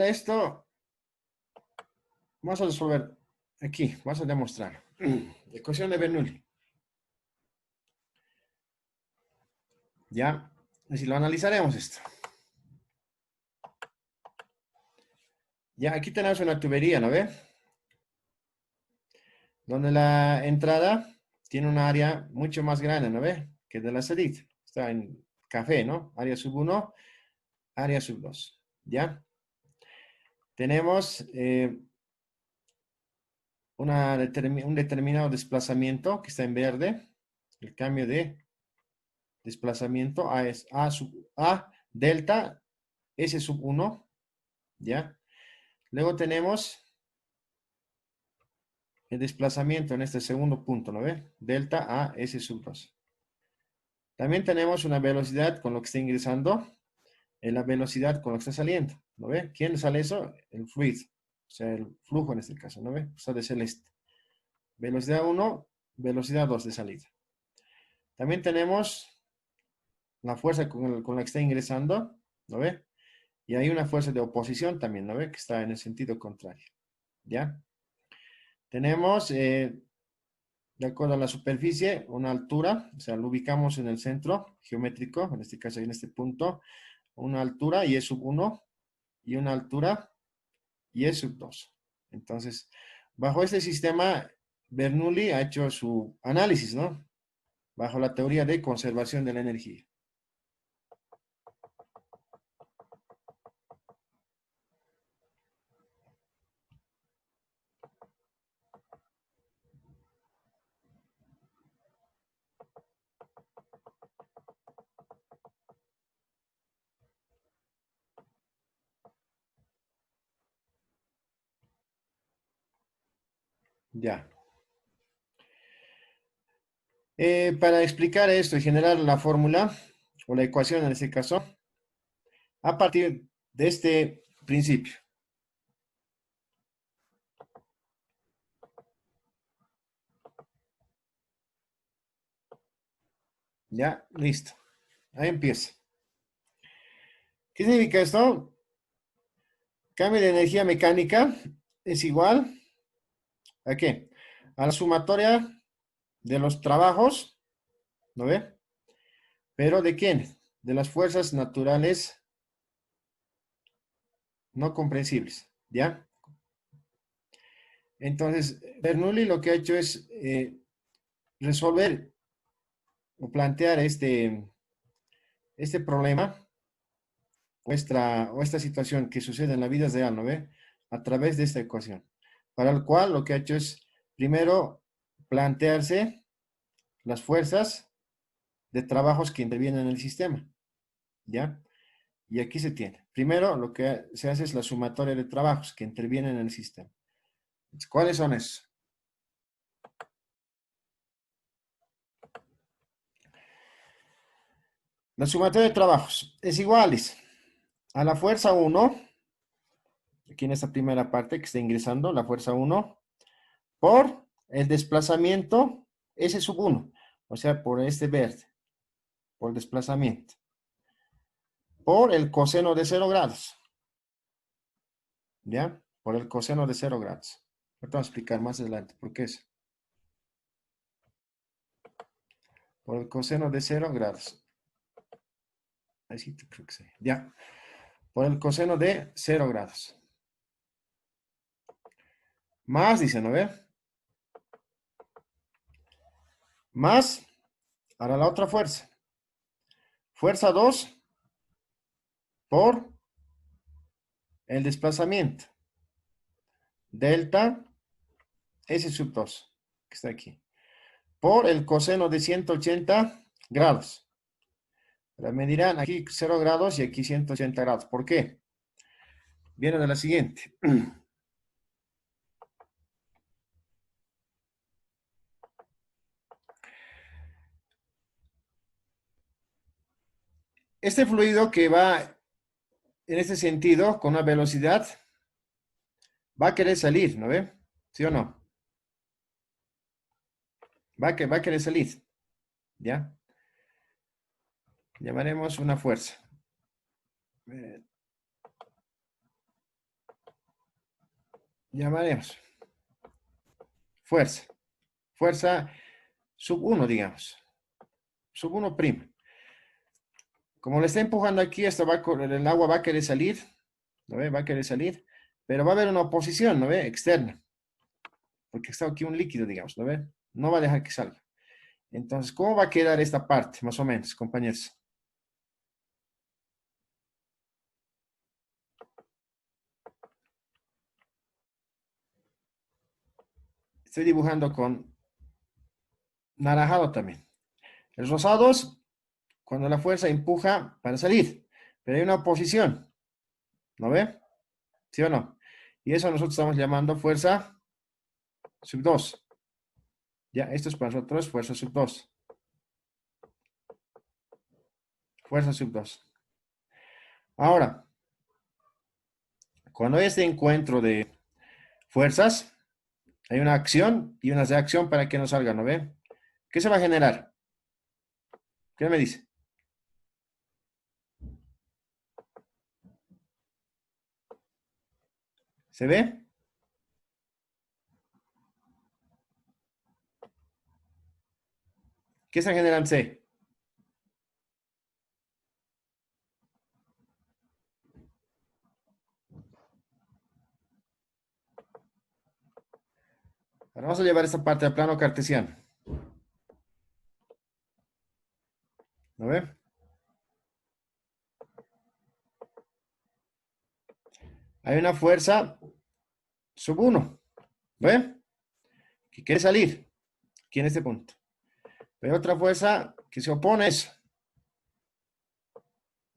Para esto, vamos a resolver aquí, vamos a demostrar. Ecuación de Bernoulli. Ya, así lo analizaremos esto. Ya, aquí tenemos una tubería, ¿no ve? Donde la entrada tiene un área mucho más grande, ¿no ve? Que de la salida. Está en café, ¿no? Área sub 1, área sub 2. ¿Ya? Tenemos un determinado desplazamiento que está en verde. El cambio de desplazamiento A es A sub A delta S sub 1. ¿Ya? Luego tenemos el desplazamiento en este segundo punto, ¿no ve? Delta A S sub 2. También tenemos una velocidad con lo que está ingresando y la velocidad con lo que está saliendo, ¿no ve? ¿Quién sale eso? El fluido, o sea, el flujo en este caso, ¿no ve? Está de celeste. Velocidad 1, velocidad 2 de salida. También tenemos la fuerza con la que está ingresando, ¿no ve? Y hay una fuerza de oposición también, ¿no ve? Que está en el sentido contrario, ¿ya? Tenemos, de acuerdo a la superficie, una altura, o sea, lo ubicamos en el centro geométrico, en este caso en este punto, una altura y es sub 1 y una altura y es sub 2. Entonces, bajo este sistema, Bernoulli ha hecho su análisis, ¿no? Bajo la teoría de conservación de la energía. Ya. Para explicar esto y generar la fórmula, o la ecuación en este caso, a partir de este principio. Ya, listo. Ahí empieza. ¿Qué significa esto? Cambio de energía mecánica es igual ¿a qué? A la sumatoria de los trabajos, ¿no ve? ¿Pero de quién? De las fuerzas naturales no comprensibles, ¿ya? Entonces, Bernoulli lo que ha hecho es resolver o plantear este problema o esta situación que sucede en la vida real, ¿no ve? A través de esta ecuación. Para el cual lo que ha hecho es, primero, plantearse las fuerzas de trabajos que intervienen en el sistema, ¿ya? Y aquí se tiene. Primero, lo que se hace es la sumatoria de trabajos que intervienen en el sistema. ¿Cuáles son esos? La sumatoria de trabajos es iguales a la fuerza 1, aquí en esta primera parte que está ingresando, la fuerza 1, por el desplazamiento S sub 1, o sea, por este verde, por el desplazamiento, por el coseno de 0 grados, ¿ya? Por el coseno de 0 grados. Ahorita vamos a explicar más adelante por qué es. Por el coseno de 0 grados. Ahí sí, creo que sí. Ya. Por el coseno de 0 grados. Más, dice, ¿no ve? Más, ahora la otra fuerza. Fuerza 2 por el desplazamiento. Delta S sub 2, que está aquí. Por el coseno de 180 grados. Ahora me dirán aquí 0 grados y aquí 180 grados. ¿Por qué? Viene de la siguiente. Este fluido que va en este sentido con una velocidad va a querer salir, ¿no ve? ¿Sí o no? Va a querer salir, ¿ya? Llamaremos una fuerza. llamaremos fuerza. Fuerza sub 1, digamos. Sub 1 prima. Como le está empujando aquí, esto va a el agua va a querer salir, ¿no ve? Va a querer salir, pero va a haber una oposición, ¿no ve? Externa, porque está aquí un líquido, digamos, ¿no ve? No va a dejar que salga. Entonces, ¿cómo va a quedar esta parte, más o menos, compañeros? Estoy dibujando con naranjado también. El rosado es cuando la fuerza empuja para salir, pero hay una oposición, ¿no ve? ¿Sí o no? Y eso nosotros estamos llamando fuerza sub 2. Ya, esto es para nosotros fuerza sub 2. Fuerza sub 2. Ahora, cuando hay este encuentro de fuerzas, hay una acción y una reacción para que no salga, ¿no ve? ¿Qué se va a generar? ¿Qué me dice? ¿Se ve? ¿Qué se genera en C? Ahora vamos a llevar esta parte al plano cartesiano. ¿No ve? Hay una fuerza sub 1. ¿Ve? Que quiere salir. Aquí en este punto. Hay otra fuerza que se opone a eso.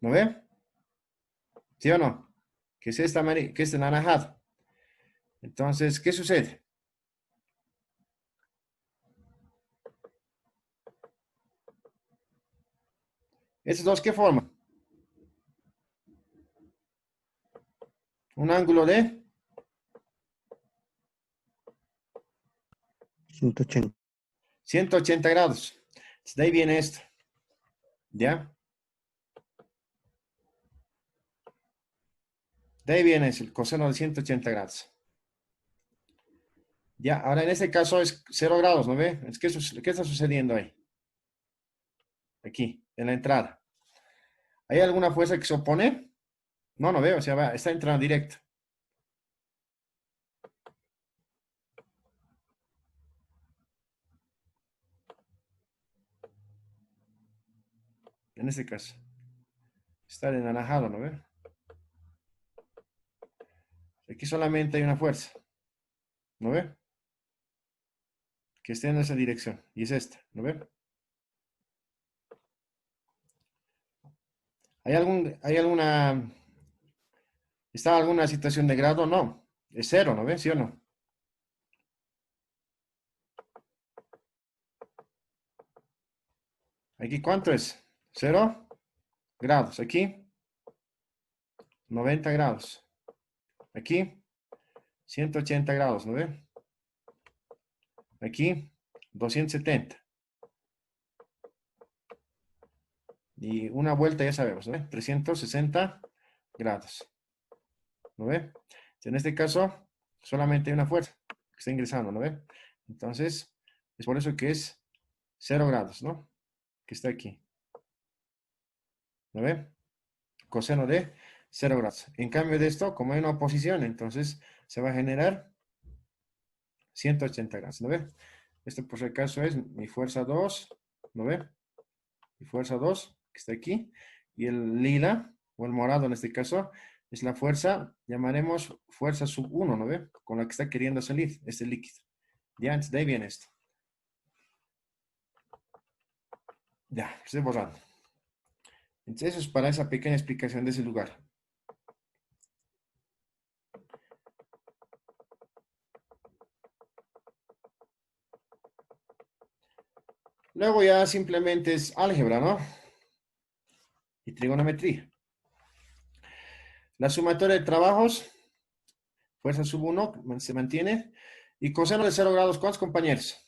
¿No ve? ¿Sí o no? Que es esta, que es el naranjado. Entonces, ¿qué sucede? ¿Estos dos qué forman? Un ángulo de 180. 180 grados. Entonces, de ahí viene esto. ¿Ya? De ahí viene el coseno de 180 grados. Ya, ahora en este caso es 0 grados, ¿no ve? ¿Qué está sucediendo ahí? Aquí, en la entrada. ¿Hay alguna fuerza que se opone? No, no veo, o sea, está entrando directo. En este caso. Está en anaranjado, ¿no ve? Aquí solamente hay una fuerza, ¿no ve? Que está en esa dirección, y es esta, ¿no ve? ¿Hay alguna, está alguna situación de grado? No, es cero, ¿no ve? ¿Sí o no? Aquí, ¿cuánto es? Cero grados. Aquí, 90 grados. Aquí, 180 grados, ¿no ve? Aquí, 270. Y una vuelta ya sabemos, ¿no ve? 360 grados, ¿no ve? En este caso, solamente hay una fuerza que está ingresando, ¿no ve? Entonces, es por eso que es 0 grados, ¿no? Que está aquí, ¿no ve? Coseno de 0 grados. En cambio de esto, como hay una oposición, entonces se va a generar 180 grados, ¿no ve? Esto por si acaso es mi fuerza 2, ¿no ve? Mi fuerza 2, que está aquí, y el lila, o el morado en este caso, es la fuerza, llamaremos fuerza sub 1, ¿no ve? Con la que está queriendo salir este líquido. Ya, antes de ahí viene esto. Ya, estoy borrando. Entonces, eso es para esa pequeña explicación de ese lugar. Luego ya simplemente es álgebra, ¿no? Y trigonometría. La sumatoria de trabajos, fuerza sub 1, se mantiene. Y coseno de 0 grados, ¿cuántos compañeros?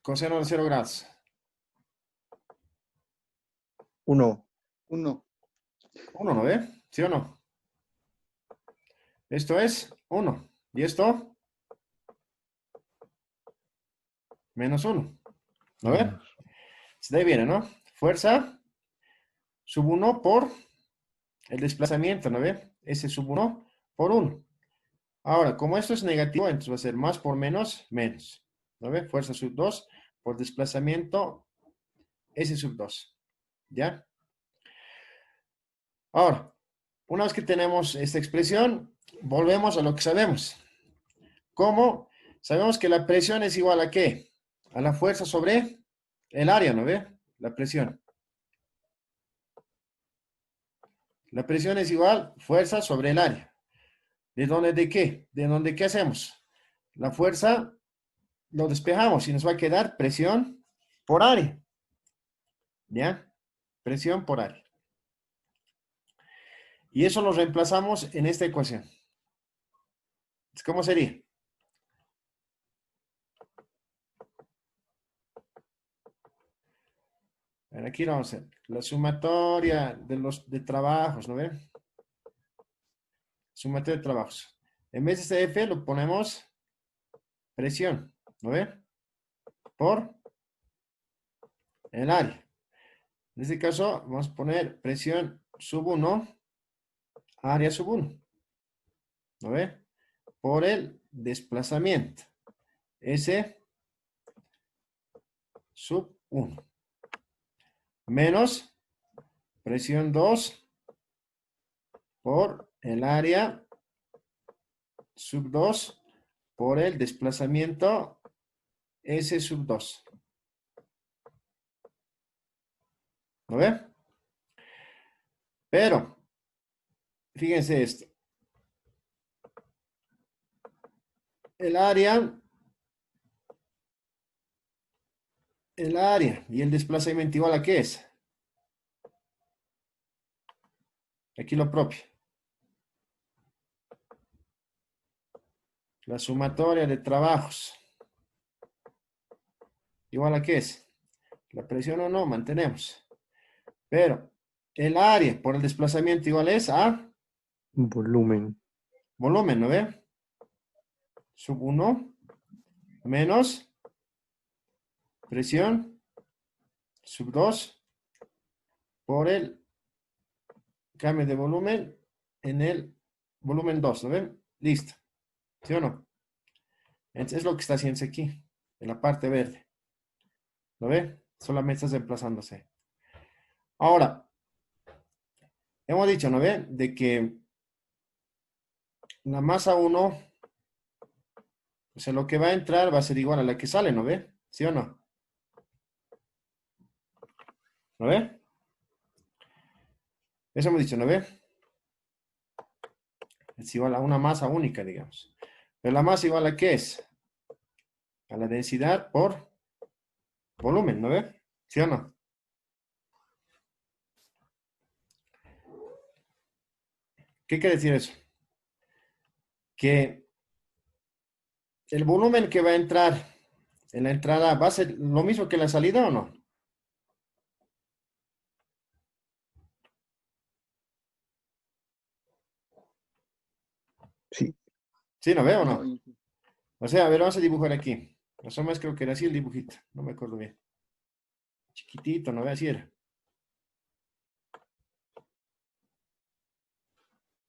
Coseno de 0 grados. 1. 1. 1, ¿no ve? ¿Sí o no? Esto es 1. Y esto, menos 1. ¿No ve? Menos. De ahí viene, ¿no? Fuerza sub 1 por el desplazamiento, ¿no ve? S sub 1 por 1. Ahora, como esto es negativo, entonces va a ser más por menos, menos. ¿No ve? Fuerza sub 2 por desplazamiento S sub 2. ¿Ya? Ahora, una vez que tenemos esta expresión, volvemos a lo que sabemos. ¿Cómo? Sabemos que la presión es igual a ¿qué? A la fuerza sobre el área, ¿no ve? La presión. La presión es igual fuerza sobre el área. ¿De dónde de qué? ¿De dónde qué hacemos? La fuerza lo despejamos y nos va a quedar presión por área. ¿Ya? Presión por área. Y eso lo reemplazamos en esta ecuación. ¿Cómo sería? Aquí lo vamos a hacer. La sumatoria de los de trabajos, ¿no ven? Sumatoria de trabajos. En vez de F lo ponemos presión, ¿no ven? Por el área. En este caso vamos a poner presión sub 1, área sub 1, ¿no ve? Por el desplazamiento. S sub 1. Menos presión 2 por el área sub 2 por el desplazamiento S sub 2. ¿No ve? Pero, fíjense esto. El área y el desplazamiento igual a ¿qué es? Aquí lo propio. La sumatoria de trabajos. ¿Igual a qué es? La presión o no, mantenemos. Pero el área por el desplazamiento igual es a Volumen. volumen, ¿no ve? Sub 1 menos presión sub 2 por el cambio de volumen en el volumen 2, ¿no ven? Listo. ¿Sí o no? Entonces es lo que está haciendo aquí, en la parte verde. ¿Lo ve? Solamente está desplazándose. Ahora, hemos dicho, ¿no ve? De que la masa 1, o sea, lo que va a entrar va a ser igual a la que sale, ¿no ve? ¿Sí o no? ¿No ve? Eso hemos dicho, ¿no ve? Es igual a una masa única, digamos. Pero la masa igual a ¿qué es? A la densidad por volumen, ¿no ve? ¿Sí o no? ¿Qué quiere decir eso? Que el volumen que va a entrar en la entrada va a ser lo mismo que la salida o no. Sí. ¿Sí, no veo o No, no? O sea, a ver, vamos a dibujar aquí. Más o menos creo que era así el dibujito. No me acuerdo bien. Chiquitito, no ve, así era.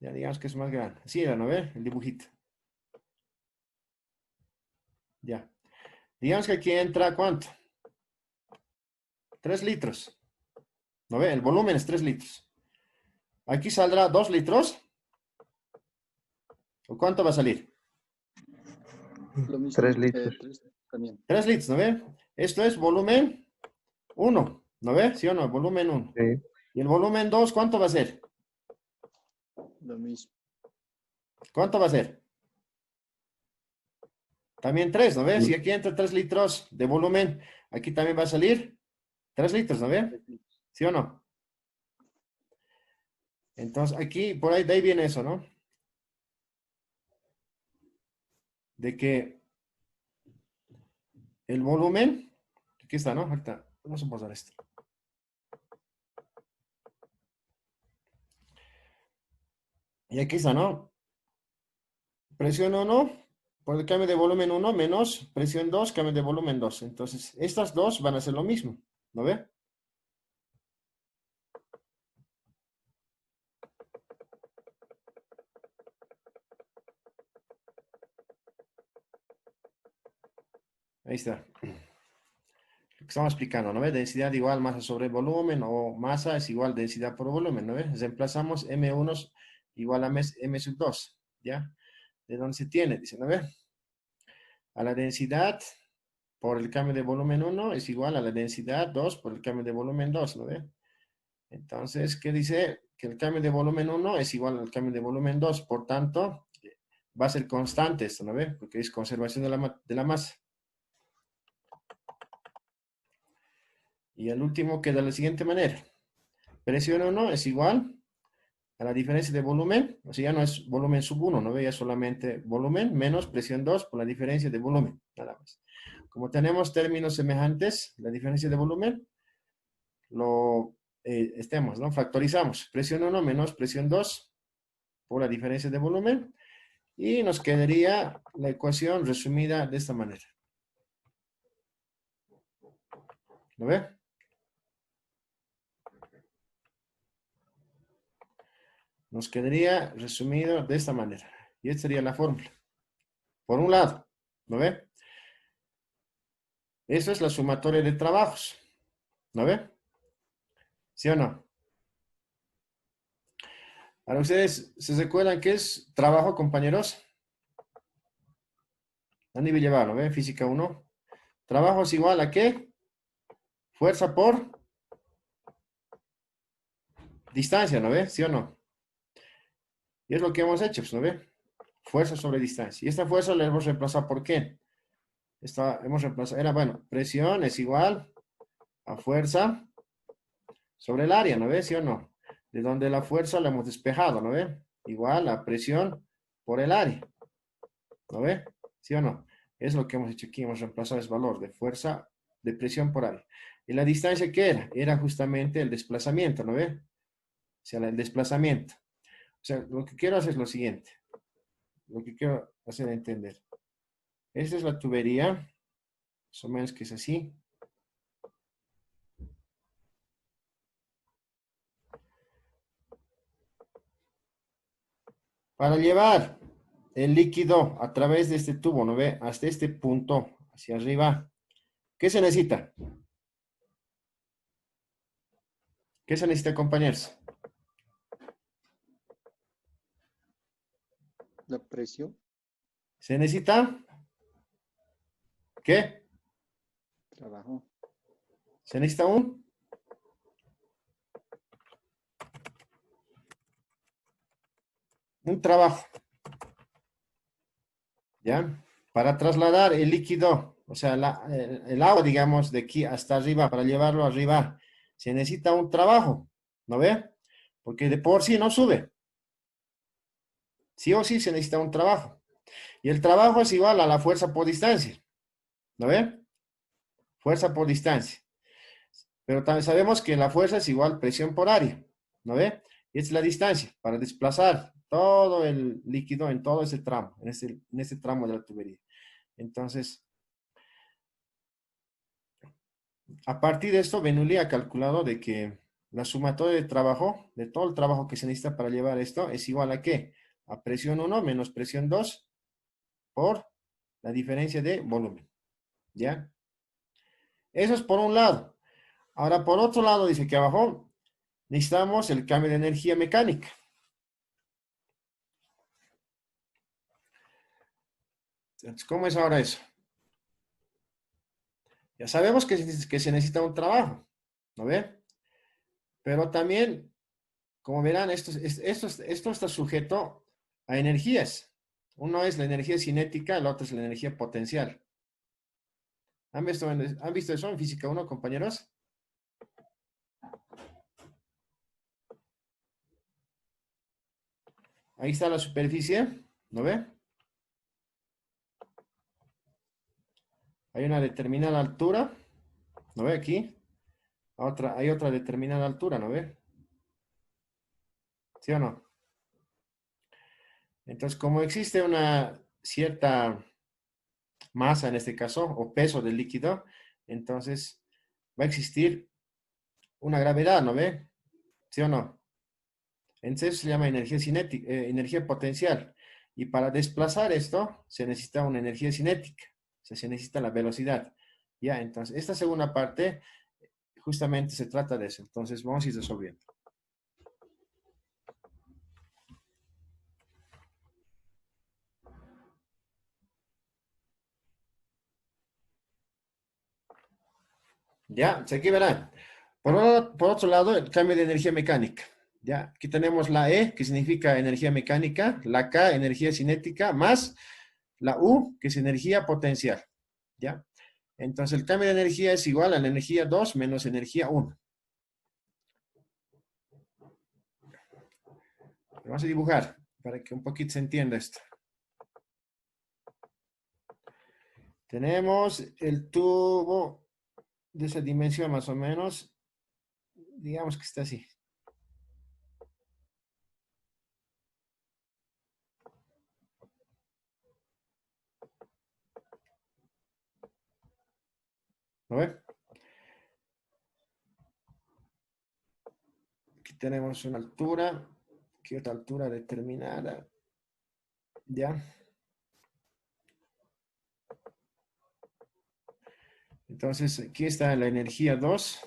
Ya digamos que es más grande. Así era, ¿no ve? El dibujito. Ya. Digamos que aquí entra, ¿cuánto? 3 litros. ¿No ve? El volumen es 3 litros. Aquí saldrá 2 litros. ¿O cuánto va a salir? lo mismo, 3 litros. tres también, 3 litros, ¿no ve? Esto es volumen 1. ¿No ve? ¿Sí o no? Volumen 1. Sí. Y el volumen 2, ¿cuánto va a ser? lo mismo, ¿Cuánto va a ser? También 3, ¿no ve? Si Mm, aquí entra 3 litros de volumen, aquí también va a salir 3 litros, ¿no ve? ¿Sí o no? Entonces, aquí, por ahí, de ahí viene eso, ¿no? De que el volumen, aquí está, ¿no? Ahorita, vamos a pasar esto. Y aquí está, ¿no? Presión 1 por el cambio de volumen 1 menos presión 2, cambio de volumen 2. Entonces, estas dos van a ser lo mismo, ¿no ve? Ahí está. Lo que estamos explicando, ¿no ve? Densidad igual masa sobre volumen o masa es igual densidad por volumen, ¿no ve? Reemplazamos M1 igual a M sub 2, ¿ya? ¿De dónde se tiene? Dice, ¿no ve? A la densidad por el cambio de volumen 1 es igual a la densidad 2 por el cambio de volumen 2, ¿no ve? Entonces, ¿qué dice? Que el cambio de volumen 1 es igual al cambio de volumen 2, por tanto, va a ser constante esto, ¿no ve? Porque es conservación de la masa. Y el último queda de la siguiente manera. Presión 1 es igual a la diferencia de volumen, o sea, ya no es volumen sub 1, ¿no ve? Ya solamente volumen menos presión 2 por la diferencia de volumen, nada más. Como tenemos términos semejantes, la diferencia de volumen, lo ¿no? Factorizamos. Presión 1 menos presión 2 por la diferencia de volumen. Y nos quedaría la ecuación resumida de esta manera. ¿Lo ve? Nos quedaría resumido de esta manera. Y esta sería la fórmula. Por un lado, ¿lo ve? Eso es la sumatoria de trabajos. ¿Lo ve? ¿Sí o no? Ahora ustedes se recuerdan qué es trabajo, compañeros. A nivel llevado, ¿lo ve? Física 1. Trabajo es igual a ¿qué? Fuerza por distancia, ¿no ve? ¿Sí o no? Y es lo que hemos hecho, ¿no ve? Fuerza sobre distancia. Y esta fuerza la hemos reemplazado por ¿qué? Hemos reemplazado, era bueno, presión es igual a fuerza sobre el área, ¿no ve? ¿Sí o no? De donde la fuerza la hemos despejado, ¿no ve? Igual a presión por el área, ¿no ve? ¿Sí o no? Es lo que hemos hecho aquí, hemos reemplazado ese valor de fuerza de presión por área. ¿Y la distancia qué era? Era justamente el desplazamiento, ¿no ve? O sea, el desplazamiento. O sea, lo que quiero hacer es lo siguiente. Lo que quiero hacer entender. Esta es la tubería, más o menos que es así. Para llevar el líquido a través de este tubo, ¿no ve? Hasta este punto, hacia arriba. ¿Qué se necesita? ¿Qué se necesita, compañeros? La presión. ¿Se necesita? ¿Qué? Trabajo. ¿Se necesita un trabajo? ¿Ya? Para trasladar el líquido, o sea, el agua, digamos, de aquí hasta arriba, para llevarlo arriba, se necesita un trabajo, ¿no ve? Porque de por sí no sube. Sí o sí se necesita un trabajo. Y el trabajo es igual a la fuerza por distancia, ¿no ve? Fuerza por distancia. Pero también sabemos que la fuerza es igual presión por área, ¿no ve? Y esta es la distancia para desplazar todo el líquido en todo ese tramo, en este tramo de la tubería. Entonces, a partir de esto, Bernoulli ha calculado de que la sumatoria de trabajo, de todo el trabajo que se necesita para llevar esto, es igual a ¿qué? A presión 1 menos presión 2 por la diferencia de volumen, ¿ya? Eso es por un lado. Ahora, por otro lado, dice que abajo necesitamos el cambio de energía mecánica. Entonces, ¿cómo es ahora eso? Ya sabemos que se necesita un trabajo, ¿no ve? Pero también, como verán, esto está sujeto a energías. Uno es la energía cinética, el otro es la energía potencial. ¿Han visto eso en física 1, compañeros? Ahí está la superficie, ¿no ve? Hay una determinada altura, ¿no ve aquí? Hay otra determinada altura, ¿no ve? ¿Sí o no? Entonces, como existe una cierta masa en este caso, o peso del líquido, entonces va a existir una gravedad, ¿no ve? ¿Sí o no? Entonces eso se llama energía cinética, energía potencial. Y para desplazar esto se necesita una energía cinética, o sea, se necesita la velocidad. Ya, entonces esta segunda parte justamente se trata de eso. Entonces vamos a ir resolviendo. Ya, aquí verán. Por otro lado, el cambio de energía mecánica. Ya, aquí tenemos la E, que significa energía mecánica, la K, energía cinética, más la U, que es energía potencial. ¿Ya? Entonces el cambio de energía es igual a la energía 2 menos energía 1. Vamos a dibujar para que un poquito se entienda esto. Tenemos el tubo de esa dimensión más o menos. Digamos que está así. ¿Lo ve? Aquí tenemos una altura. Aquí otra altura determinada. ¿Ya? Entonces, aquí está la energía 2,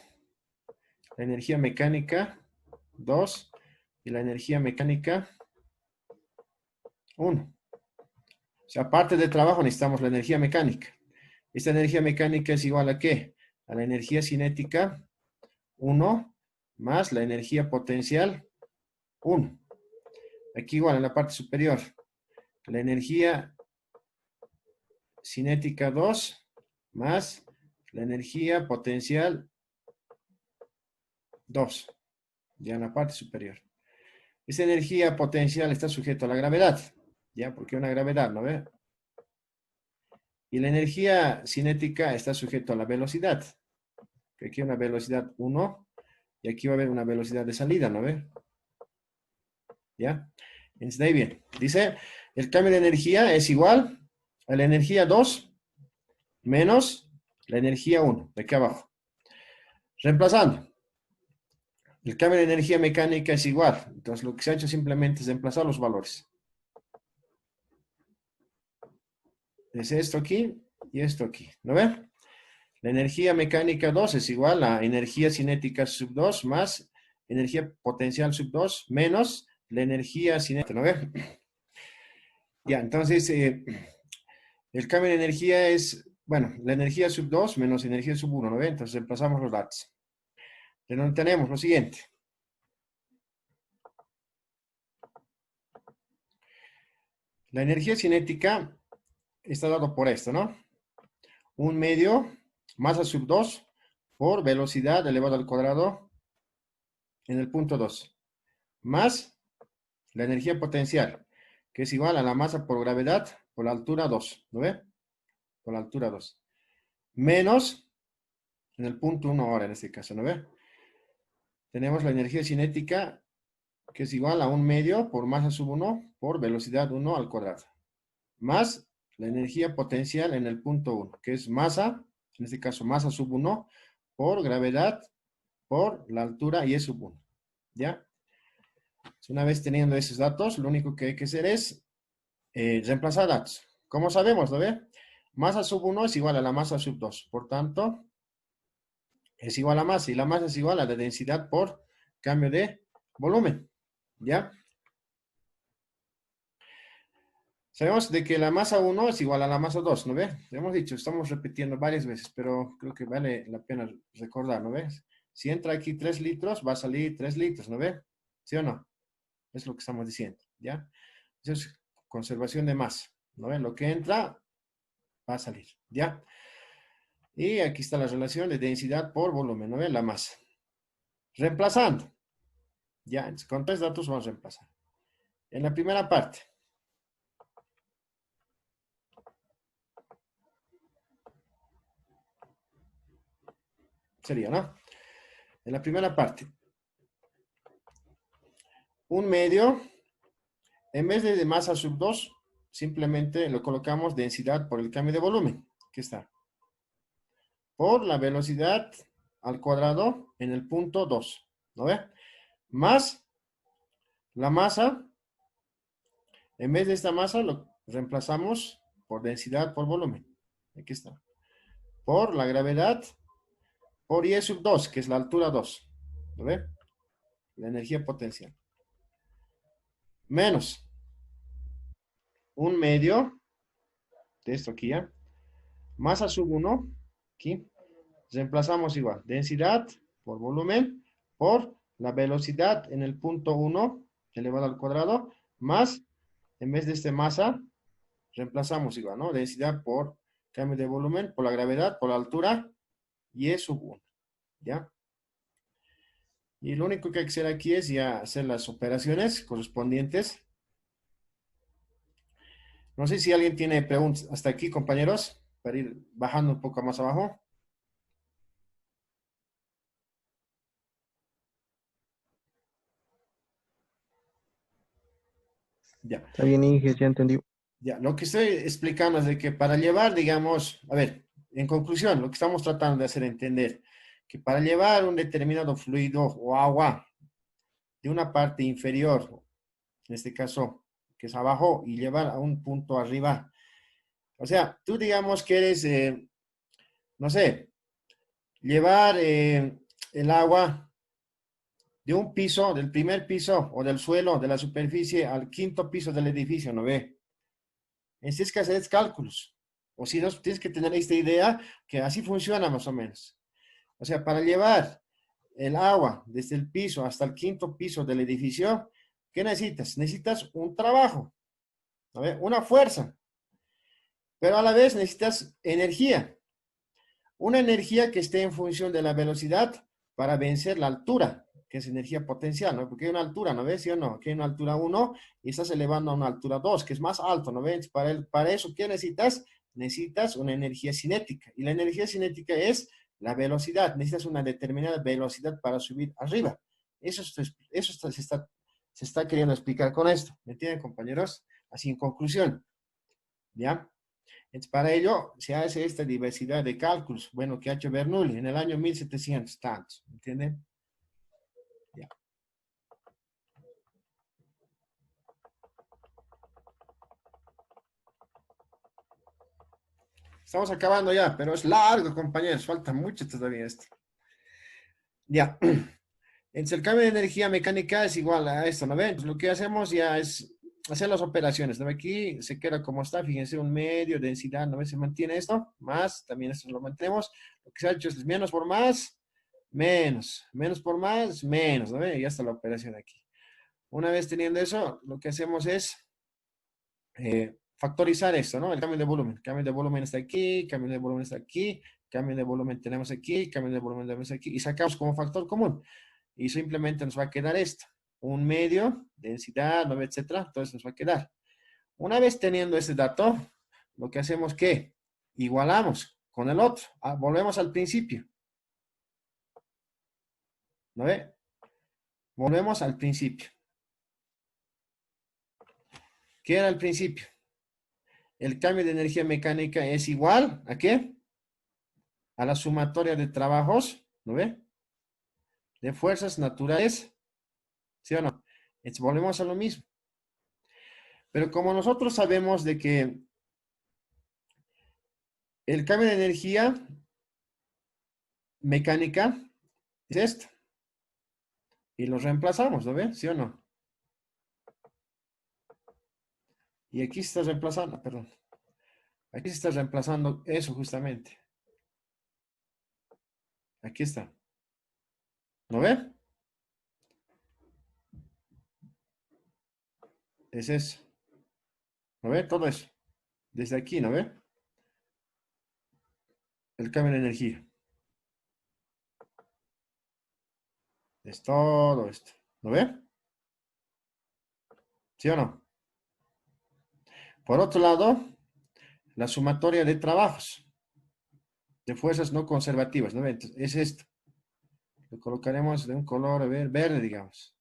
la energía mecánica 2 y la energía mecánica 1. O sea, aparte del trabajo necesitamos la energía mecánica. Esta energía mecánica es igual a ¿qué? A la energía cinética 1 más la energía potencial 1. Aquí igual en la parte superior. La energía cinética 2 más la energía potencial 2. Ya en la parte superior. Esta energía potencial está sujeta a la gravedad. ¿Ya? Porque una gravedad, ¿no ve? Y la energía cinética está sujeta a la velocidad. Que aquí hay una velocidad 1 y aquí va a haber una velocidad de salida, ¿no ve? ¿Ya? Entonces, de ahí bien. Dice, el cambio de energía es igual a la energía 2 menos la energía 1, de aquí abajo. Reemplazando. El cambio de energía mecánica es igual. Entonces, lo que se ha hecho simplemente es reemplazar los valores. Es esto aquí y esto aquí. ¿No ven? La energía mecánica 2 es igual a energía cinética sub 2 más energía potencial sub 2 menos la energía cinética. ¿No ven? Ya, entonces, el cambio de energía es, bueno, la energía sub 2 menos energía sub 1, ¿no ven? Entonces, reemplazamos los datos. De donde tenemos lo siguiente. La energía cinética está dado por esto, ¿no? Un medio, masa sub 2 por velocidad elevado al cuadrado en el punto 2, más la energía potencial, que es igual a la masa por gravedad por la altura 2, ¿no ve? Por la altura 2. Menos, en el punto 1 ahora en este caso, ¿no ve? Tenemos la energía cinética, que es igual a un medio por masa sub 1 por velocidad 1 al cuadrado. Más la energía potencial en el punto 1, que es masa, en este caso masa sub 1, por gravedad, por la altura y es sub 1. ¿Ya? Una vez teniendo esos datos, lo único que hay que hacer es reemplazar datos. ¿Cómo sabemos? ¿Lo ve? Masa sub 1 es igual a la masa sub 2. Por tanto, es igual a masa y la masa es igual a la densidad por cambio de volumen. ¿Ya? Sabemos de que la masa 1 es igual a la masa 2, ¿no ves? Hemos dicho, estamos repitiendo varias veces, pero creo que vale la pena recordar, ¿no ves? Si entra aquí 3 litros, va a salir 3 litros, ¿no ves? ¿Sí o no? Es lo que estamos diciendo, ¿ya? Eso es conservación de masa, ¿no ves? Lo que entra, va a salir, ¿ya? Y aquí está la relación de densidad por volumen, ¿no ves? La masa. Reemplazando, ¿ya? Entonces, con 3 datos vamos a reemplazar. En la primera parte, sería, ¿no? En la primera parte, un medio En vez de masa sub 2, simplemente lo colocamos densidad por el cambio de volumen. Aquí está. Por la velocidad al cuadrado en el punto 2. ¿No ve? Más la masa. En vez de esta masa, lo reemplazamos por densidad por volumen. Aquí está. Por la gravedad, por I sub 2, que es la altura 2. ¿Lo ve? La energía potencial. Menos un medio de esto aquí, ¿ya? Masa sub 1, aquí. Reemplazamos igual. Densidad por volumen por la velocidad en el punto 1 elevado al cuadrado, más, en vez de este masa, reemplazamos igual, ¿no? Densidad por cambio de volumen, por la gravedad, por la altura, y es sub 1, ¿ya? Y lo único que hay que hacer aquí es ya hacer las operaciones correspondientes. No sé si alguien tiene preguntas hasta aquí, compañeros, para ir bajando un poco más abajo. Ya. Está bien, Inge, ya entendí. Ya, lo que estoy explicando es de que para llevar, digamos, a ver, en conclusión, lo que estamos tratando de hacer entender, que para llevar un determinado fluido o agua de una parte inferior, en este caso, que es abajo, y llevar a un punto arriba, o sea, tú digamos que eres, no sé, llevar el agua de un piso, del primer piso o del suelo, de la superficie, al quinto piso del edificio, ¿no ve? Tienes que hacer cálculos. O si no, tienes que tener esta idea que así funciona más o menos. O sea, para llevar el agua desde el piso hasta el quinto piso del edificio, ¿qué necesitas? Necesitas un trabajo, ¿no ve? Una fuerza, pero a la vez necesitas energía. Una energía que esté en función de la velocidad para vencer la altura, que es energía potencial, ¿no? Porque hay una altura, ¿no ves? ¿Sí o no? Aquí hay una altura 1 y estás elevando a una altura 2, que es más alto, ¿no ves? Para eso, ¿qué necesitas? Necesitas una energía cinética. Y la energía cinética es la velocidad. Necesitas una determinada velocidad para subir arriba. Se está queriendo explicar con esto. ¿Me entienden, compañeros? Así en conclusión, ¿ya? Entonces, para ello se hace esta diversidad de cálculos, bueno, que ha hecho Bernoulli en el año 1700 tantos, ¿entienden? Ya. Estamos acabando ya, pero es largo, compañeros, falta mucho todavía esto. Ya. Entonces, el cambio de energía mecánica es igual a esto, ¿no ven? Entonces, lo que hacemos ya es hacer las operaciones, ¿no? Aquí se queda como está, fíjense, un medio, densidad, ¿no ven? Se mantiene esto, más, también esto lo mantenemos. Lo que se ha hecho es menos por más, menos, menos por más, menos, ¿no ven? Y ya está la operación aquí. Una vez teniendo eso, lo que hacemos es factorizar esto, ¿no? El cambio de volumen. El cambio de volumen está aquí, cambio de volumen está aquí, cambio de volumen tenemos aquí, cambio de volumen tenemos aquí, y sacamos como factor común. Y simplemente nos va a quedar esto. Un medio, densidad, ¿no? Etcétera. Entonces nos va a quedar. Una vez teniendo ese dato, lo que hacemos es que igualamos con el otro. Volvemos al principio. ¿No ve? Volvemos al principio. ¿Qué era el principio? El cambio de energía mecánica es igual ¿a qué? A la sumatoria de trabajos, ¿no ve? De fuerzas naturales, ¿sí o no? Entonces volvemos a lo mismo. Pero como nosotros sabemos de que el cambio de energía mecánica es esto, y lo reemplazamos, ¿no ve? ¿Sí o no? Y aquí se está reemplazando, perdón. Aquí se está reemplazando eso justamente. Aquí está. ¿No ve? Es eso. ¿No ve? Todo eso. Desde aquí, ¿no ve? El cambio de energía. Es todo esto. ¿No ve? ¿Sí o no? Por otro lado, la sumatoria de trabajos de fuerzas no conservativas, ¿no ve? Entonces, es esto. Lo colocaremos de un color verde, digamos.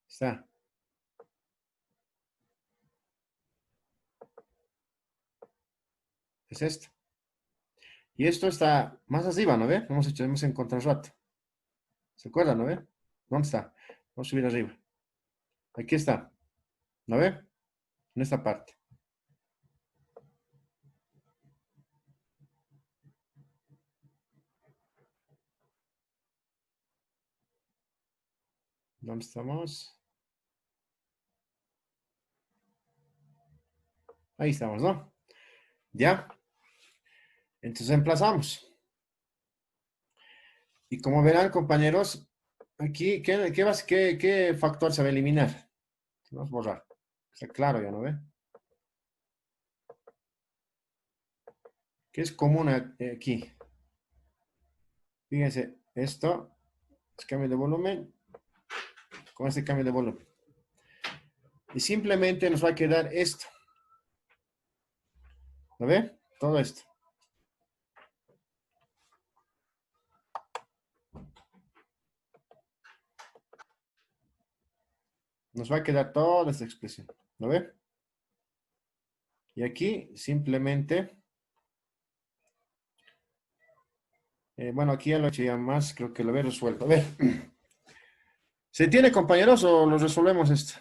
Está. Es esto. Y esto está más arriba, ¿no ve? Hemos encontrado rato. ¿Se acuerdan, no ve? ¿Dónde está? Vamos a subir arriba. Aquí está. ¿No ve? En esta parte. ¿Dónde estamos? Ahí estamos, ¿no? ¿Ya? Entonces emplazamos. Y como verán, compañeros, aquí, ¿qué factor se va a eliminar? Vamos a borrar. Está claro, ya no ve. ¿Qué es común aquí? Fíjense, esto es cambio de volumen con este cambio de volumen. Y simplemente nos va a quedar esto. ¿Lo ve? Todo esto. Nos va a quedar toda esta expresión. ¿Lo ve? Y aquí simplemente, bueno, aquí ya lo he hecho ya más, creo que lo he resuelto. A ver, ¿se entiende, compañeros, o lo resolvemos esto?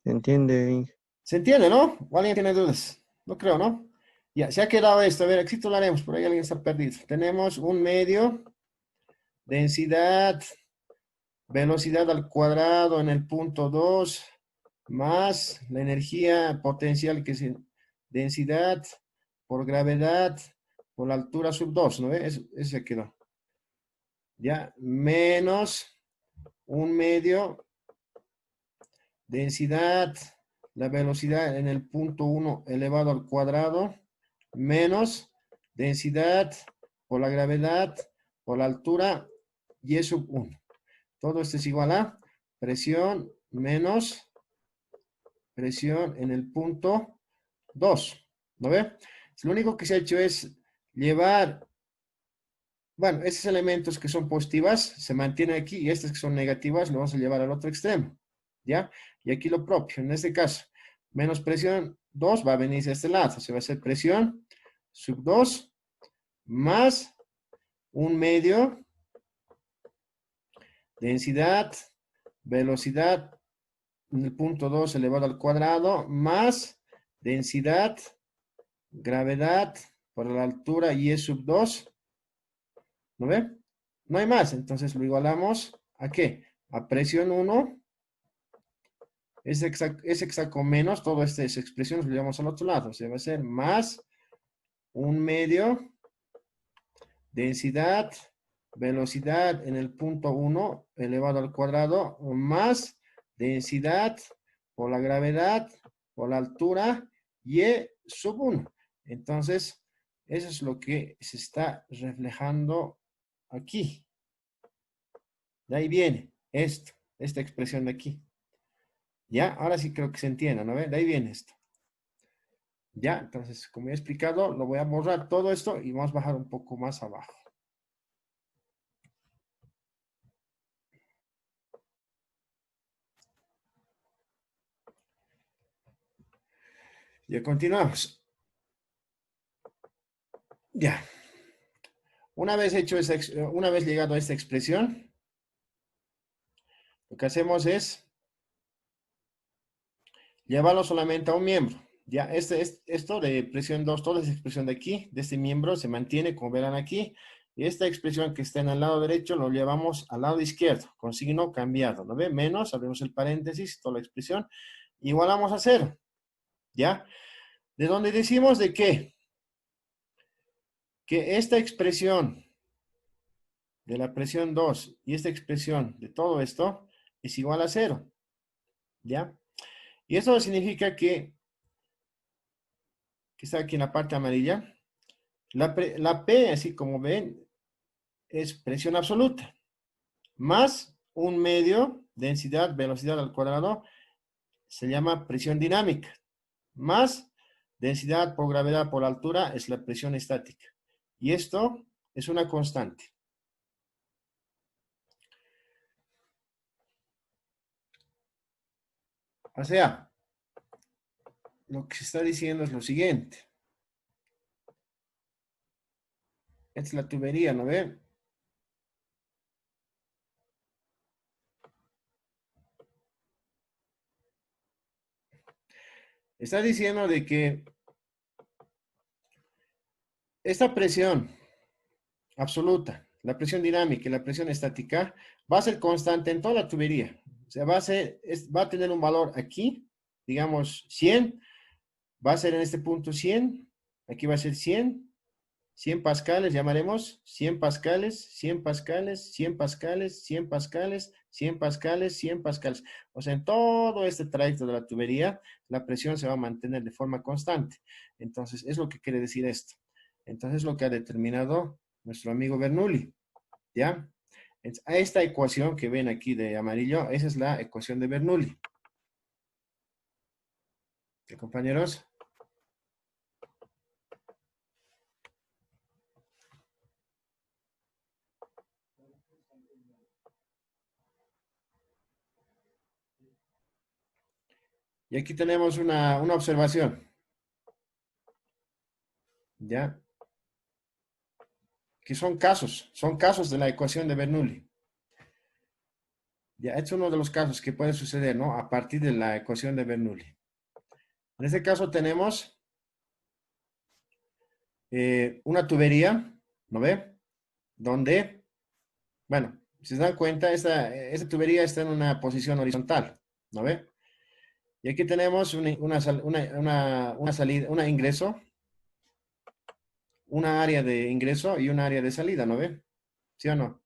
¿Se entiende, Inge? ¿Se entiende, no? ¿O alguien tiene dudas? No creo, ¿no? Ya, se ha quedado esto. A ver, aquí lo haremos, por ahí alguien está perdido. Tenemos un medio, densidad, velocidad al cuadrado en el punto 2, más la energía potencial, que es densidad por gravedad por la altura sub 2, ¿no ves? Eso se quedó. Ya, menos un medio, densidad, la velocidad en el punto 1 elevado al cuadrado, menos densidad por la gravedad por la altura y sub 1. Todo esto es igual a presión menos presión en el punto 2. ¿No ve? Lo único que se ha hecho es llevar, bueno, esos elementos que son positivas se mantienen aquí y estas que son negativas lo vamos a llevar al otro extremo. ¿Ya? Y aquí lo propio, en este caso, menos presión 2 va a venir a este lado. Se va a hacer presión sub 2 más un medio, densidad, velocidad en el punto 2 elevado al cuadrado, más densidad, gravedad por la altura y es sub 2. ¿No ve? No hay más. Entonces lo igualamos ¿a qué? A presión 1. Es exacto menos, toda esta expresión lo llevamos al otro lado. O sea, va a ser más un medio, densidad, velocidad en el punto 1 elevado al cuadrado, más densidad por la gravedad, por la altura, y sub 1. Entonces, eso es lo que se está reflejando aquí. De ahí viene esta expresión de aquí. ¿Ya? Ahora sí creo que se entiende, ¿no ve? De ahí viene esto. ¿Ya? Entonces, como he explicado, lo voy a borrar todo esto y vamos a bajar un poco más abajo. Ya continuamos. Ya. Una vez una vez llegado a esta expresión, lo que hacemos es llevarlo solamente a un miembro. Ya, esto de presión 2, toda esa expresión de aquí, de este miembro, se mantiene, como verán aquí. Y esta expresión que está en el lado derecho lo llevamos al lado izquierdo, con signo cambiado. ¿No ve? Menos, abrimos el paréntesis, toda la expresión, igualamos a 0. ¿Ya? De donde decimos de qué? Que esta expresión de la presión 2 y esta expresión de todo esto es igual a 0. ¿Ya? Y eso significa que está aquí en la parte amarilla, la P, así como ven, es presión absoluta, más un medio, densidad, velocidad al cuadrado, se llama presión dinámica, más densidad por gravedad por altura es la presión estática. Y esto es una constante. O sea, lo que se está diciendo es lo siguiente. Esta es la tubería, ¿no ve? Está diciendo de que esta presión absoluta, la presión dinámica y la presión estática va a ser constante en toda la tubería. O sea, va a tener un valor aquí, digamos 100, va a ser en este punto 100, aquí va a ser 100 pascales, llamaremos 100 pascales, 100 pascales, 100 pascales, 100 pascales, 100 pascales, 100 pascales. O sea, en todo este trayecto de la tubería, la presión se va a mantener de forma constante. Entonces, es lo que quiere decir esto. Entonces, es lo que ha determinado nuestro amigo Bernoulli, ¿ya? A esta ecuación que ven aquí de amarillo, esa es la ecuación de Bernoulli. ¿Qué, compañeros? Y aquí tenemos una observación, ¿ya? Que son casos de la ecuación de Bernoulli. Ya, este es uno de los casos que puede suceder, ¿no? A partir de la ecuación de Bernoulli. En este caso tenemos una tubería, ¿no ve? Donde, bueno, si se dan cuenta, esta tubería está en una posición horizontal, ¿no ve? Y aquí tenemos una salida, un ingreso, una área de ingreso y una área de salida, ¿no ve? ¿Sí o no?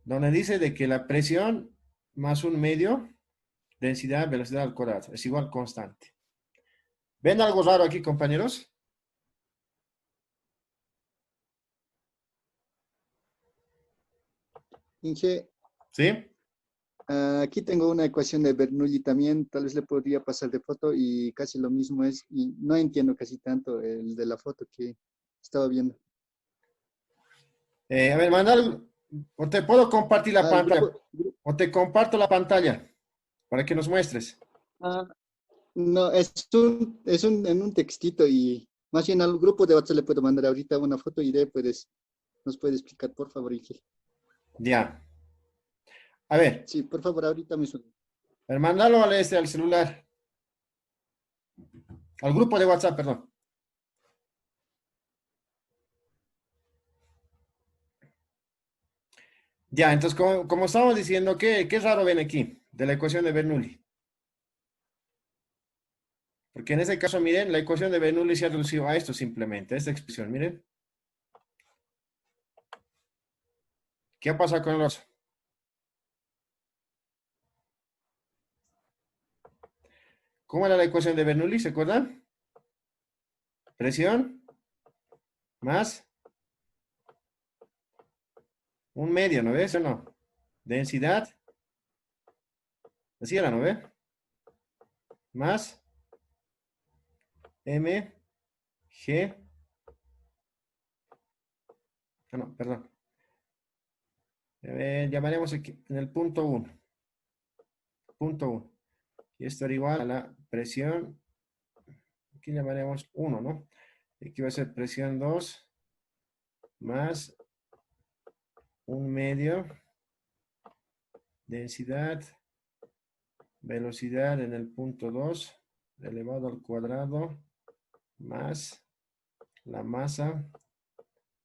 Donde dice de que la presión más un medio, densidad, velocidad al cuadrado, es igual constante. ¿Ven algo raro aquí, compañeros? Inge, ¿Sí? aquí tengo una ecuación de Bernoulli también, tal vez le podría pasar de foto y casi lo mismo es, y no entiendo casi tanto el de la foto que estaba viendo. A ver, mandar, o te puedo compartir la El pantalla, grupo, o te comparto la pantalla para que nos muestres. ah, no, en un textito y más bien al grupo de WhatsApp le puedo mandar ahorita una foto y de puedes, nos puede explicar, por favor, Inge. Ya. A ver, Sí, por favor, ahorita mismo. mándalo al celular, al grupo de WhatsApp, perdón. Ya, entonces, como estábamos diciendo, ¿qué raro ven aquí de la ecuación de Bernoulli? Porque en ese caso, miren, la ecuación de Bernoulli se ha reducido a esto simplemente, a esta expresión, miren. ¿Qué ha pasado con los? ¿Cómo era la ecuación de Bernoulli? ¿Se acuerdan? Presión más un medio, ¿no ves o no? Densidad, así era, ¿no ve? Más M, G, no, perdón. Llamaremos aquí en el punto 1. Punto 1. Y esto era igual a la presión. Aquí llamaremos 1, ¿no? Aquí va a ser presión 2 más un medio, densidad, velocidad en el punto 2 elevado al cuadrado más la masa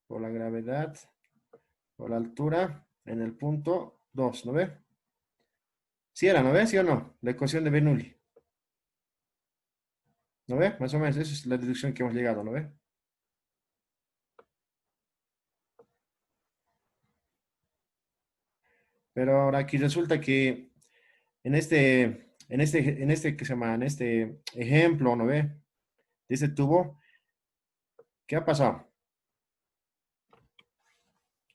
por la gravedad por la altura en el punto 2, ¿no ve? ¿Sí era, no ve? ¿Sí o no? La ecuación de Bernoulli. ¿No ve? Más o menos, esa es la deducción que hemos llegado, ¿no ve? Pero ahora aquí resulta que ¿qué se llama? En este ejemplo, ¿no ve? De este tubo, ¿qué ha pasado?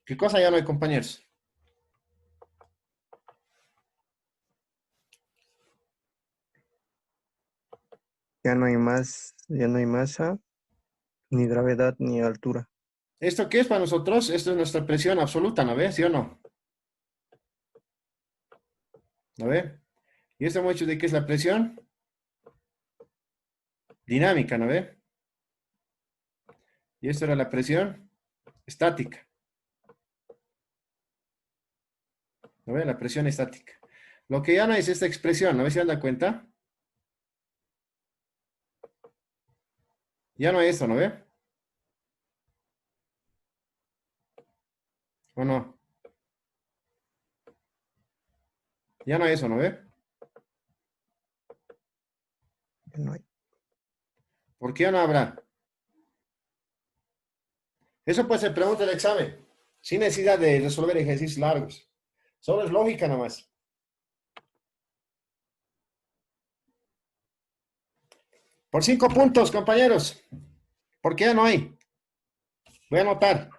¿Qué cosa ya no hay, compañeros? Ya no hay masa, ni gravedad, ni altura. ¿Esto qué es para nosotros? Esto es nuestra presión absoluta, ¿no ve? ¿Sí o no? ¿No ve? ¿Y esto hemos hecho de qué es la presión? dinámica, ¿no ve? Y esto era la presión estática. ¿No ve? La presión estática. Lo que ya no es esta expresión, ¿no ve? ¿Se dan cuenta? Ya no hay esto, ¿no ve? ¿O no? Ya no hay eso, ¿no ve? No hay. ¿Por qué ya no habrá? Eso pues se pregunta en el examen, sin necesidad de resolver ejercicios largos. Solo es lógica nomás. Por 5 puntos, compañeros. ¿Por qué ya no hay? Voy a anotar.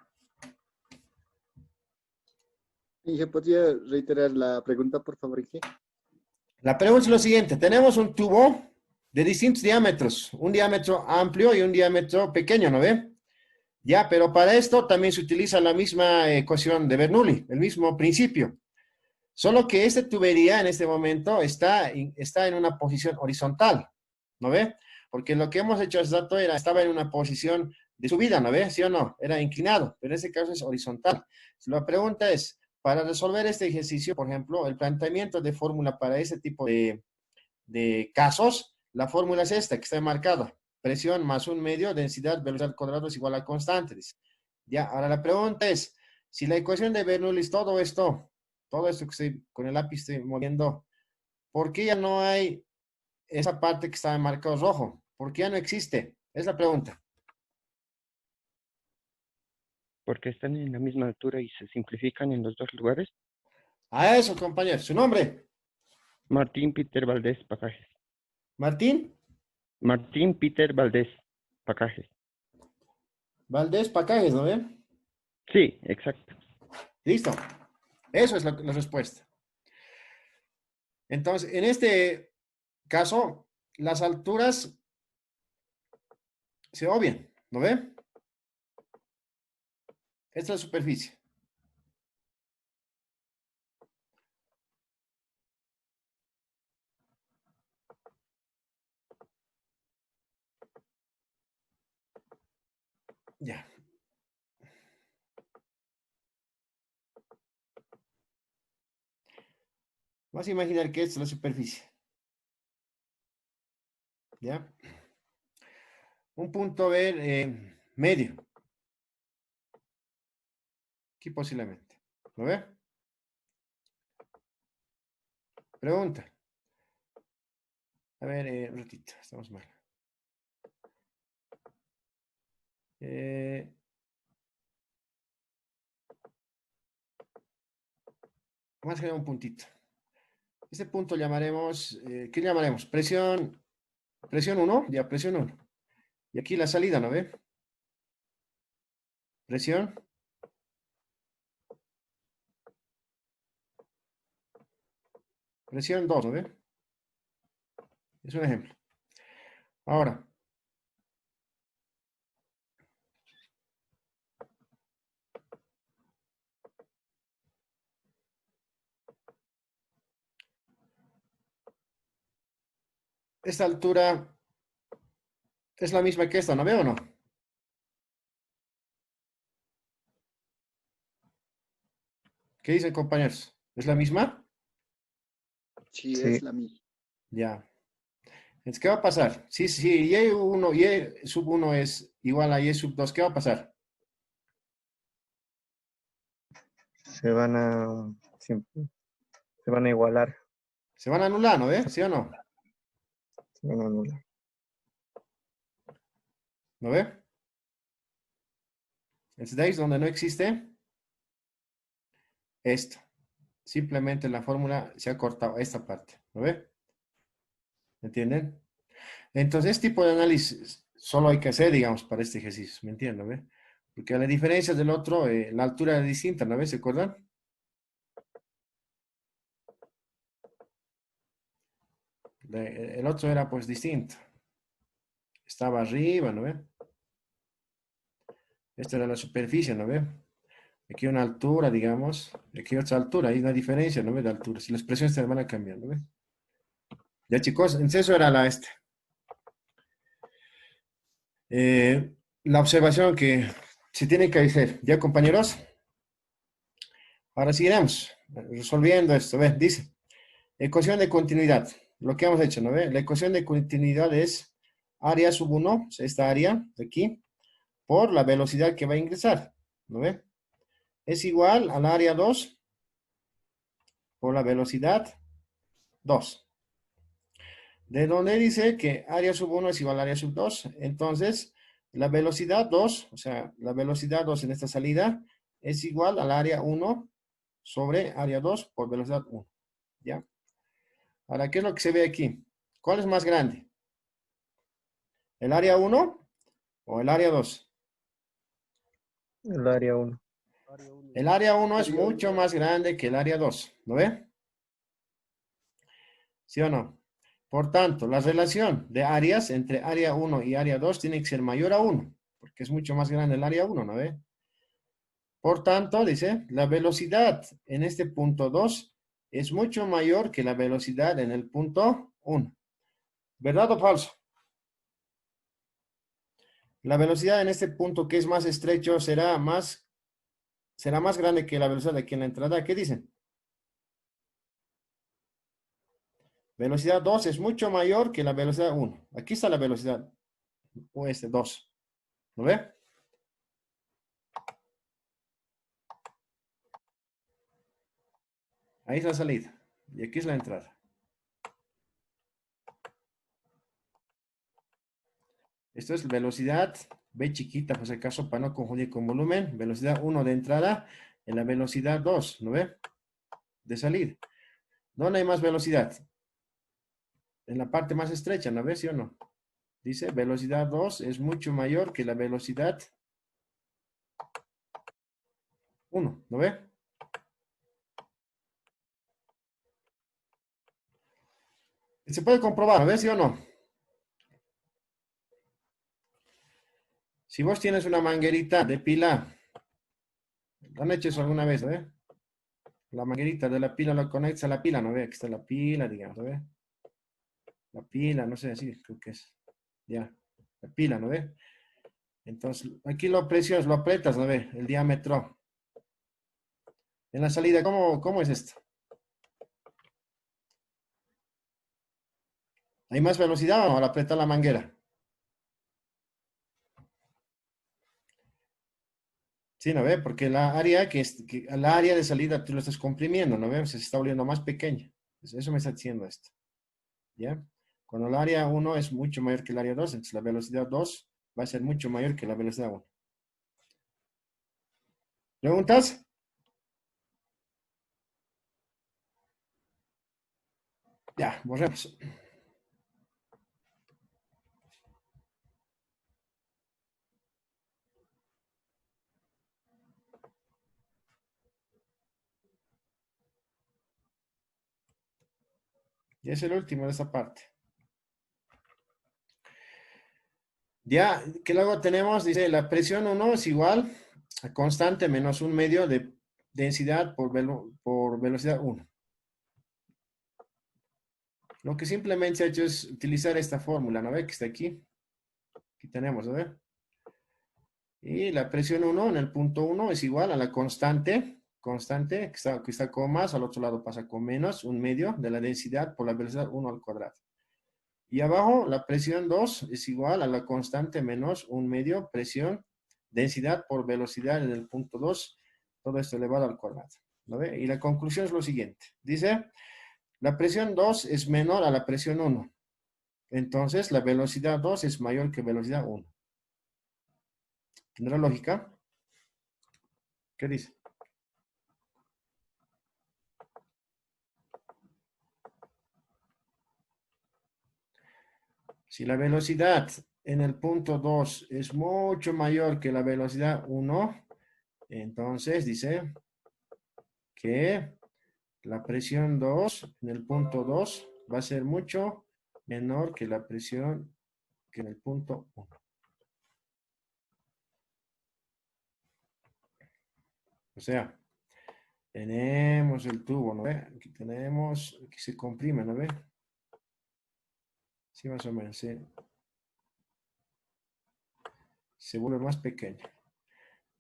Inge, ¿podría reiterar la pregunta, por favor, Inge? La pregunta es lo siguiente. Tenemos un tubo de distintos diámetros. Un diámetro amplio y un diámetro pequeño, ¿no ve? Ya, pero para esto también se utiliza la misma ecuación de Bernoulli, el mismo principio. Solo que esta tubería en este momento está en una posición horizontal, ¿no ve? Porque lo que hemos hecho hace rato estaba en una posición de subida, ¿no ve? ¿Sí o no? Era inclinado, pero en este caso es horizontal. La pregunta es, para resolver este ejercicio, por ejemplo, el planteamiento de fórmula para ese tipo de casos, la fórmula es esta, que está marcada. Presión más un medio, densidad, velocidad al cuadrado es igual a constante. Dice. Ya, ahora la pregunta es, si la ecuación de Bernoulli es todo esto que estoy con el lápiz estoy moviendo, ¿por qué ya no hay esa parte que está marcado rojo? ¿Por qué ya no existe? Es la pregunta. Porque están en la misma altura y se simplifican en los dos lugares. A eso, compañero. ¿Su nombre? Martín Peter Valdés Pacajes. Martín Martín Peter Valdés Pacajes. Valdés Pacajes, ¿no ve? Sí, exacto. Listo. Eso es la respuesta. Entonces, en este caso, las alturas se obvian, ¿no ve? Esta es la superficie. Ya. Vamos a imaginar que esta es la superficie. ¿Ya? Un punto ver medio. Aquí posiblemente. ¿Lo ve? Pregunta. A ver, un ratito. Estamos mal. Vamos a crear un puntito. Este punto llamaremos, ¿qué llamaremos? Presión 1, ya, presión 1. Y aquí la salida, ¿no ve? Presión. Presión 2, ¿no ve? Es un ejemplo. Ahora. Esta altura es la misma que esta, ¿no ve o no? ¿Qué dicen, compañeros? ¿Es la misma? Sí, Sí, es la misma. Ya. Entonces, ¿qué va a pasar? Si Y1, Y sub 1 es igual a Y sub 2, ¿qué va a pasar? se van a, se van a igualar, Se van a anular, ¿no ve? ¿Sí o no? se van a anular. ¿No ve? Entonces, de ahí es donde no existe esto. Simplemente la fórmula se ha cortado esta parte, ¿no ve? ¿Entienden? Entonces, este tipo de análisis solo hay que hacer, digamos, para este ejercicio, ¿me entienden? ¿No ve? Porque a la diferencia del otro, la altura es distinta, ¿no ve? ¿Se acuerdan? El otro era pues distinto. Estaba arriba, ¿no ve? Esta era la superficie, ¿no ve? Aquí una altura, digamos. Aquí otra altura. Hay una diferencia, ¿no ve? De altura. Si las presiones se van a cambiar, ¿no ve? Ya, chicos, en eso era la este. La observación que se tiene que hacer. ¿Ya, compañeros? Ahora seguiremos resolviendo esto. Ve, dice, ecuación de continuidad. Lo que hemos hecho, ¿no ve? La ecuación de continuidad es área sub 1, esta área de aquí, por la velocidad que va a ingresar, ¿no ve? Es igual al área 2 por la velocidad 2. De donde dice que área sub 1 es igual a área sub 2, entonces la velocidad 2, o sea, la velocidad 2 en esta salida es igual al área 1 sobre área 2 por velocidad 1, ¿ya? Ahora, ¿qué es lo que se ve aquí? ¿Cuál es más grande? ¿El área 1 o el área 2? El área 1. El área 1 es Área mucho 1. más grande que el área 2, ¿no ve? ¿Sí o no? Por tanto, la relación de áreas entre área 1 y área 2 tiene que ser mayor a 1, porque es mucho más grande el área 1, ¿no ve? Por tanto, dice, la velocidad en este punto 2 es mucho mayor que la velocidad en el punto 1. ¿Verdad o falso? La velocidad en este punto que es más estrecho será más grande que la velocidad de aquí en la entrada. ¿Qué dicen? Velocidad 2 es mucho mayor que la velocidad 1. Aquí está la velocidad 2. ¿Lo ve? Ahí es la salida. Y aquí es la entrada. Esto es velocidad B chiquita, por si acaso, para no confundir con volumen. Velocidad 1 de entrada en la velocidad 2, ¿no ve? De salida. ¿Dónde hay más velocidad? En la parte más estrecha, ¿no ve? ¿Sí o no? Dice, velocidad 2 es mucho mayor que la velocidad 1, ¿no ve? Se puede comprobar, ¿no ve? ¿Sí o no? Si vos tienes una manguerita de pila, ¿lo han hecho eso alguna vez, no ve? La manguerita de la pila lo conectas a la pila, ¿no ve? Aquí está la pila, digamos, ¿no ve? La pila, no sé, así creo que es. Ya, la pila, ¿no ve? Entonces, aquí lo presionas, lo aprietas, ¿no ve? El diámetro. En la salida, ¿cómo es esto? ¿Hay más velocidad o al apretar la manguera? Sí, ¿no ve? Porque la área de salida tú lo estás comprimiendo, ¿no ve? Se está volviendo más pequeña. Eso me está diciendo esto. ¿Ya? Cuando el área 1 es mucho mayor que el área 2, entonces la velocidad 2 va a ser mucho mayor que la velocidad 1. ¿Preguntas? Ya, borremos. Y es el último de esta parte. Ya, que luego tenemos, dice, la presión 1 es igual a constante menos un medio de densidad por velocidad 1. Lo que simplemente se ha hecho es utilizar esta fórmula, ¿no ve? Que está aquí. Aquí tenemos, ¿no ve? Y la presión 1 en el punto 1 es igual a la constante, que está con más, al otro lado pasa con menos, un medio de la densidad por la velocidad 1 al cuadrado. Y abajo la presión 2 es igual a la constante menos un medio presión, densidad por velocidad en el punto 2, todo esto elevado al cuadrado. ¿No ve? Y la conclusión es lo siguiente. Dice, la presión 2 es menor a la presión 1. Entonces la velocidad 2 es mayor que velocidad 1. ¿Tendrá lógica? ¿Qué dice? Si la velocidad en el punto 2 es mucho mayor que la velocidad 1, entonces dice que la presión 2 en el punto 2 va a ser mucho menor que la presión que en el punto 1. O sea, tenemos el tubo, ¿no ve? Aquí tenemos, aquí se comprime, ¿no ve? Sí, más o menos, sí. se vuelve más pequeña.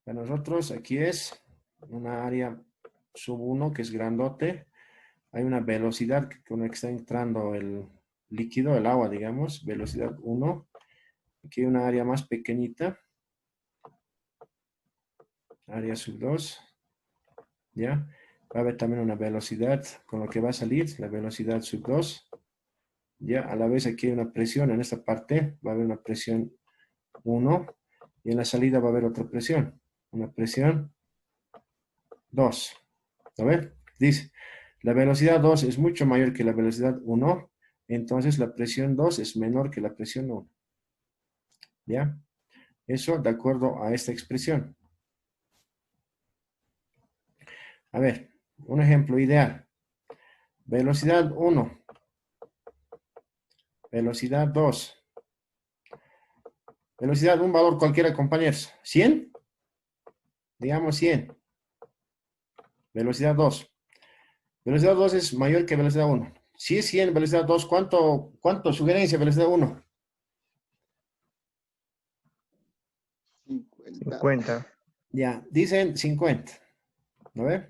Para nosotros aquí es una área sub 1 que es grandote. Hay una velocidad con la que está entrando el líquido, el agua, digamos, velocidad 1. Aquí hay una área más pequeñita, área sub 2, ¿ya? Va a haber también una velocidad con lo que va a salir, la velocidad sub 2. Ya, a la vez aquí hay una presión en esta parte, va a haber una presión 1 y en la salida va a haber otra presión, una presión 2. A ver, dice, la velocidad 2 es mucho mayor que la velocidad 1, entonces la presión 2 es menor que la presión 1. ¿Ya? Eso de acuerdo a esta expresión. A ver, un ejemplo ideal. Velocidad 1, velocidad 2. Velocidad, un valor cualquiera, compañeros. 100, digamos 100. Velocidad 2. Velocidad 2 es mayor que velocidad 1. Si es 100, velocidad 2, ¿cuánto sugerencia velocidad 1? 50. 50. Ya, dicen 50. ¿No ve?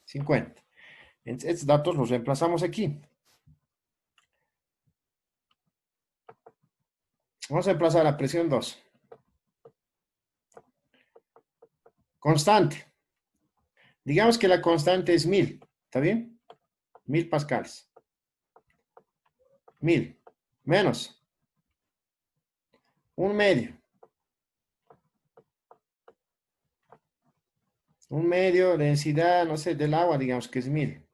50. Estos datos los reemplazamos aquí. Vamos a reemplazar la presión 2. Constante. Digamos que la constante es 1000. ¿Está bien? 1000 pascales. 1000. Menos. Un medio. Un medio, densidad, no sé, del agua, digamos que es 1000.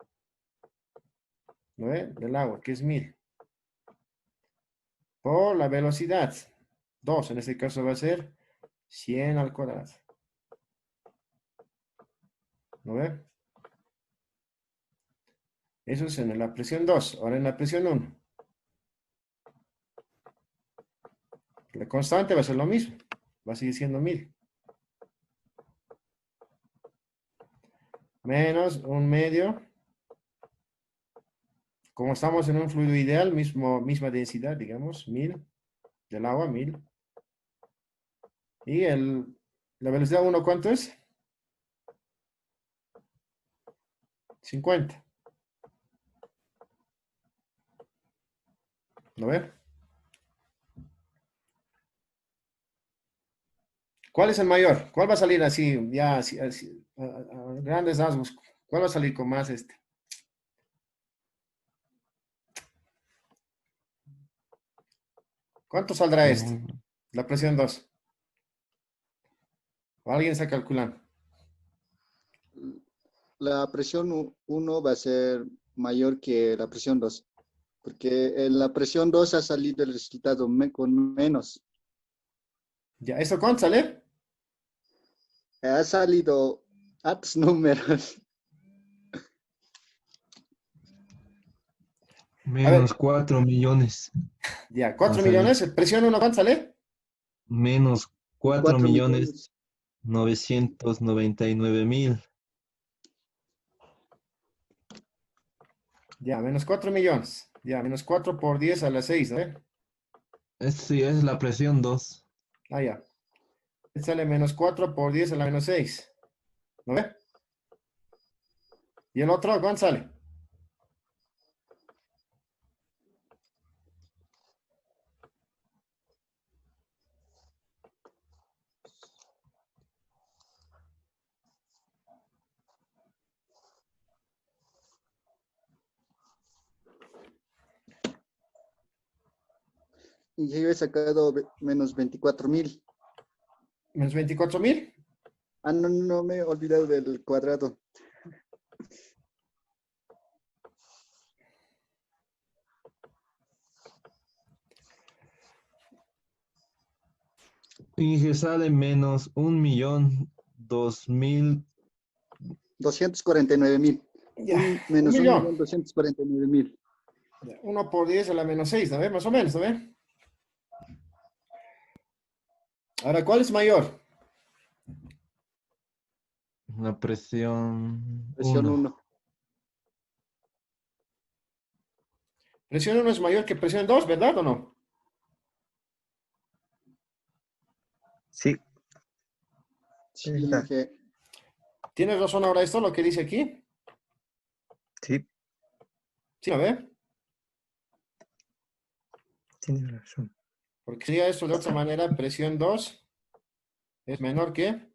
¿No ve? Del agua, que es 1000. Por la velocidad. 2, en este caso va a ser 100 al cuadrado. ¿No ve? Eso es en la presión 2. Ahora en la presión 1. La constante va a ser lo mismo. Va a seguir siendo 1000. Menos un medio. Como estamos en un fluido ideal, misma densidad, digamos, 1000 del agua, 1000. Y la velocidad 1, ¿cuánto es? 50. ¿Lo ve? ¿Cuál es el mayor? ¿Cuál va a salir así, ya, así, a grandes rasgos? ¿Cuál va a salir con más este? ¿Cuánto saldrá este? Mm, La presión 2. ¿O alguien está calculando? La presión 1 va a ser mayor que la presión 2, porque en la presión 2 ha salido el resultado con menos. ¿Ya? ¿Esto cuánto sale? Ha salido altos números. A Menos ver, 4 millones. ya, Va a 4 salir. millones. ¿Presión 1 cuánto sale? Menos 4 4 millones millones. 999 mil. Ya, menos 4 millones. Ya, menos 4 por 10 a la 6, ¿eh? Sí, es la presión 2. Ah, ya. Sale menos 4 por 10 a la menos 6. ¿No ve? ¿Y el otro cuánto sale? Y yo he sacado menos 24.000. Menos 24.000. Ah, no, no me he olvidado del cuadrado. Y sale menos 1.002.000. 249.000. Ya, un Menos millón. 1.249.000. Ya, 1 por 10 a la menos 6, ¿no ve? Más o menos, ¿no ve? Ahora, ¿cuál es mayor? La presión Presión 1. 1. Presión 1 es mayor que presión 2, ¿verdad o no? Sí, Sí, Verdad. que ¿Tienes razón ahora esto, lo que dice aquí? sí, ¿Sí lo ve? tienes razón. Porque sería esto de otra manera, presión 2 es menor que